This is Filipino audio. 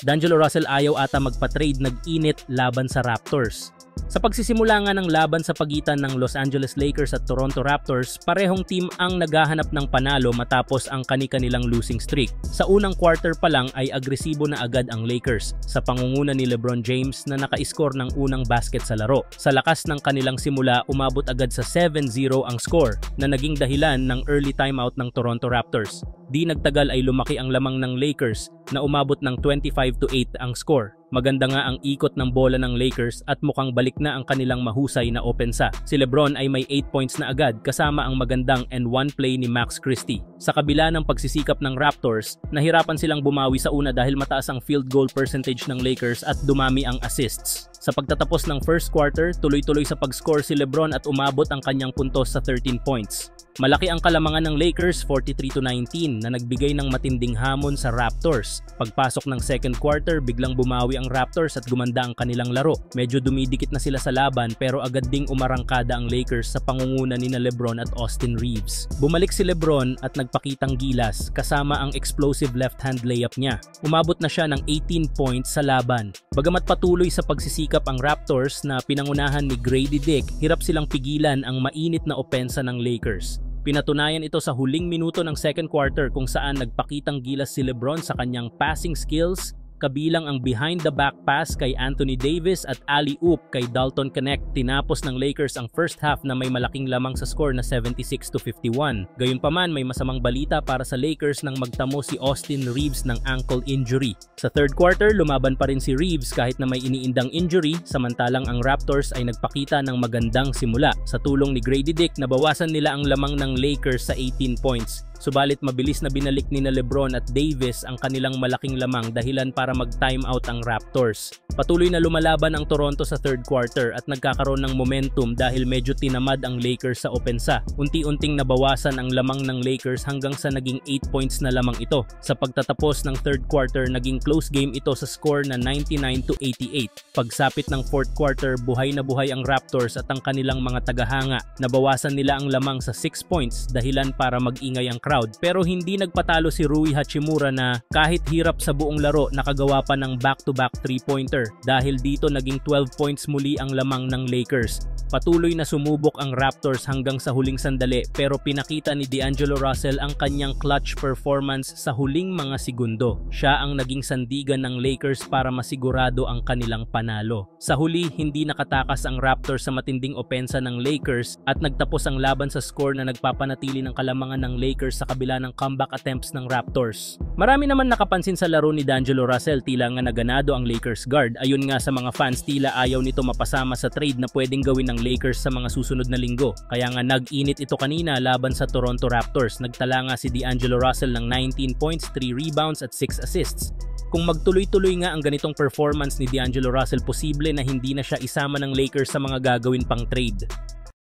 D'Angelo Russell ayaw ata magpa-trade, nag-init laban sa Raptors. Sa pagsisimula nga ng laban sa pagitan ng Los Angeles Lakers at Toronto Raptors, parehong team ang naghahanap ng panalo matapos ang kani-kanilang losing streak. Sa unang quarter pa lang ay agresibo na agad ang Lakers sa pangunguna ni LeBron James na naka-score ng unang basket sa laro. Sa lakas ng kanilang simula, umabot agad sa 7-0 ang score na naging dahilan ng early timeout ng Toronto Raptors. Di nagtagal ay lumaki ang lamang ng Lakers na umabot ng 25-8 ang score. Maganda nga ang ikot ng bola ng Lakers at mukhang balik na ang kanilang mahusay na opensa. Si LeBron ay may 8 points na agad kasama ang magandang and one play ni Max Christie. Sa kabila ng pagsisikap ng Raptors, nahirapan silang bumawi sa una dahil mataas ang field goal percentage ng Lakers at dumami ang assists. Sa pagtatapos ng first quarter, tuloy-tuloy sa pag-score si LeBron at umabot ang kanyang puntos sa 13 points. Malaki ang kalamangan ng Lakers 43-19 na nagbigay ng matinding hamon sa Raptors. Pagpasok ng second quarter, biglang bumawi ang Raptors at gumanda ang kanilang laro. Medyo dumidikit na sila sa laban pero agad ding umarangkada ang Lakers sa pangunguna ni LeBron at Austin Reeves. Bumalik si LeBron at nagpakitang gilas kasama ang explosive left-hand layup niya. Umabot na siya ng 18 points sa laban. Bagamat patuloy sa pagsisikap ang Raptors na pinangunahan ni Grady Dick, hirap silang pigilan ang mainit na opensa ng Lakers. Pinatunayan ito sa huling minuto ng second quarter kung saan nagpakitang gilas si LeBron sa kanyang passing skills, kabilang ang behind-the-back pass kay Anthony Davis at alley-oop kay Dalton Knecht. Tinapos ng Lakers ang first half na may malaking lamang sa score na 76-51. Gayunpaman, may masamang balita para sa Lakers nang magtamo si Austin Reeves ng ankle injury. Sa third quarter, lumaban pa rin si Reeves kahit na may iniindang injury, samantalang ang Raptors ay nagpakita ng magandang simula. Sa tulong ni Grady Dick, nabawasan nila ang lamang ng Lakers sa 18 points. Subalit mabilis na binalik ni LeBron at Davis ang kanilang malaking lamang dahilan para mag-time out ang Raptors. Patuloy na lumalaban ang Toronto sa third quarter at nagkakaroon ng momentum dahil medyo tinamad ang Lakers sa opensa. Unti-unting nabawasan ang lamang ng Lakers hanggang sa naging 8 points na lamang ito. Sa pagtatapos ng third quarter, naging close game ito sa score na 99-88. Pagsapit ng fourth quarter, buhay na buhay ang Raptors at ang kanilang mga tagahanga. Nabawasan nila ang lamang sa 6 points dahilan para mag-ingay ang crowd. Pero hindi nagpatalo si Rui Hachimura na kahit hirap sa buong laro, nakagawa pa ng back-to-back 3-pointer. Dahil dito naging 12 points muli ang lamang ng Lakers. Patuloy na sumubok ang Raptors hanggang sa huling sandali pero pinakita ni D'Angelo Russell ang kanyang clutch performance sa huling mga segundo. Siya ang naging sandigan ng Lakers para masigurado ang kanilang panalo. Sa huli, hindi nakatakas ang Raptors sa matinding opensa ng Lakers at nagtapos ang laban sa score na nagpapanatili ng kalamangan ng Lakers sa kabila ng comeback attempts ng Raptors. Marami naman nakapansin sa laro ni D'Angelo Russell, tila nga naganado ang Lakers guard. Ayon nga sa mga fans, tila ayaw nito mapasama sa trade na pwedeng gawin ng Lakers sa mga susunod na linggo. Kaya nga nag-init ito kanina laban sa Toronto Raptors. Nagtala nga si D'Angelo Russell ng 19 points, 3 rebounds at 6 assists. Kung magtuloy-tuloy nga ang ganitong performance ni D'Angelo Russell, posible na hindi na siya isama ng Lakers sa mga gagawin pang trade.